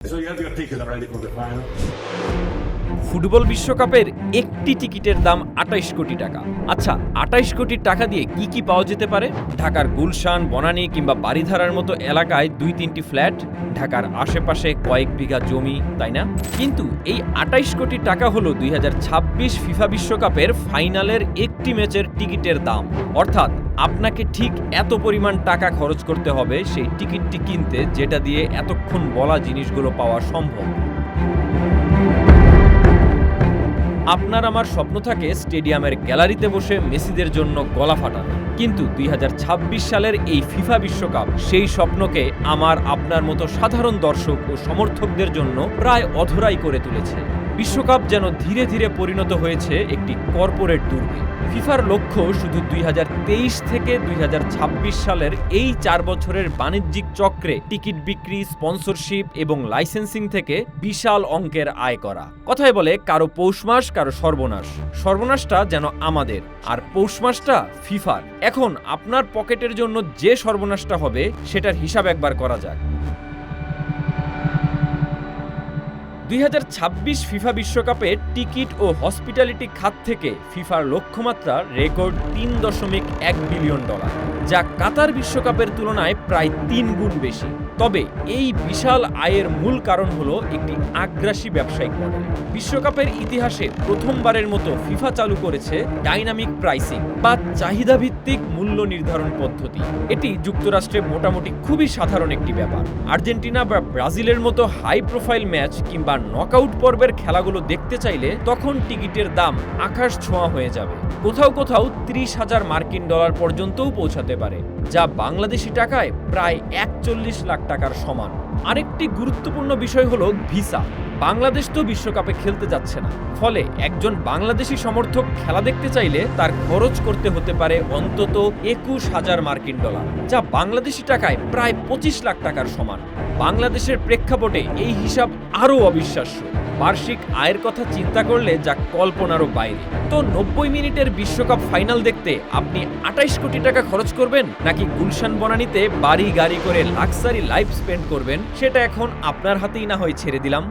So you have your ticket already for the final? Football বিশ্বকাপের একটি টিকিটের দাম ২৮ কোটি টাকা। আচ্ছা, ২৮ কোটি টাকা দিয়ে কি কি পাওয়া যেতে পারে? ঢাকার গুলশান, বনানী কিংবা বারিধারার মতো এলাকায় ২-৩টি ফ্ল্যাট, ঢাকার আশেপাশে কয়েক বিঘা জমি, তাই না? কিন্তু এই ২৮ কোটি টাকা হলো ২০২৬ ফিফা বিশ্বকাপের ফাইনালের একটি ম্যাচের টিকিটের দাম। অর্থাৎ আপনাকে ঠিক এত পরিমাণ টাকা খরচ করতে হবে সেই টিকিটটি কিনতে, যেটা দিয়ে এতক্ষণ বলা জিনিসগুলো পাওয়া সম্ভব। আপনার আমার স্বপ্ন থাকে স্টেডিয়ামের গ্যালারিতে বসে মেসিদের জন্য গলা ফাটানো, কিন্তু ২০২৬ সালের এই ফিফা বিশ্বকাপ সেই স্বপ্নকে আমার আপনার মতো সাধারণ দর্শক ও সমর্থকদের জন্য প্রায় অধরাই করে তুলেছে। বিশ্বকাপ যেন ধীরে ধীরে পরিণত হয়েছে একটি কর্পোরেট দুর্গে। ফিফার লক্ষ্য শুধু ২০২৩ থেকে ২০২৬ সালের এই ৪ বছরের বাণিজ্যিক চক্রে টিকিট বিক্রি, স্পন্সরশিপ এবং লাইসেন্সিং থেকে বিশাল অঙ্কের আয় করা। কথায় বলে, কারো পৌষ মাস কারো সর্বনাশ। সর্বনাশটা যেন আমাদের, আর পৌষ মাসটা ফিফার। এখন আপনার পকেটের জন্য যে সর্বনাশটা হবে সেটার হিসাব একবার করা যাক। ২০২৬ ফিফা বিশ্বকাপে টিকিট ও হসপিটালিটি খাত থেকে ফিফার লক্ষ্যমাত্রা রেকর্ড $৩.১ বিলিয়ন, যা কাতার বিশ্বকাপের তুলনায় প্রায় ৩ গুণ বেশি। তবে এই বিশাল আয়ের মূল কারণ হলো একটি আগ্রাসী ব্যবসায়িক মডেল। বিশ্বকাপের ইতিহাসে প্রথমবারের মতো ফিফা চালু করেছে ডাইনামিক প্রাইসিং বা চাহিদাভিত্তিক মূল্য নির্ধারণ পদ্ধতি। এটি যুক্তরাষ্ট্রে মোটামুটি খুবই সাধারণ একটি ব্যাপার। আর্জেন্টিনা বা ব্রাজিলের মতো হাই প্রোফাইল ম্যাচ কিংবা নকআউট পর্বের খেলাগুলো দেখতে চাইলে তখন টিকিটের দাম আকাশ ছোঁয়া হয়ে যাবে। কোথাও কোথাও $৩০,০০০ মার্কিন পর্যন্তও পৌঁছাতে পারে, যা বাংলাদেশি টাকায় প্রায় ৪১ লাখ টাকার সমান। আরেকটি গুরুত্বপূর্ণ বিষয় হলো ভিসা। বাংলাদেশ তো বিশ্বকাপে খেলতে যাচ্ছে না, ফলে একজন বাংলাদেশি সমর্থক খেলা দেখতে চাইলে তার খরচ করতে হতে পারে অন্তত $২১,০০০ মার্কিন, যা বাংলাদেশি টাকায় প্রায় ২৫ লাখ টাকার সমান। বাংলাদেশের প্রেক্ষাপটে এই হিসাব আরও অবিশ্বাস্য। বার্ষিক আয়ের কথা চিন্তা করলে যা কল্পনারও বাইরে। তো ৯০ মিনিটের বিশ্বকাপ ফাইনাল দেখতে আপনি ২৮ কোটি টাকা খরচ করবেন, নাকি গুলশান বনানীতে বাড়ি গাড়ি করে লাক্সারি লাইফ স্পেন্ড করবেন, সেটা এখন আপনার হাতেই না হয় ছেড়ে দিলাম।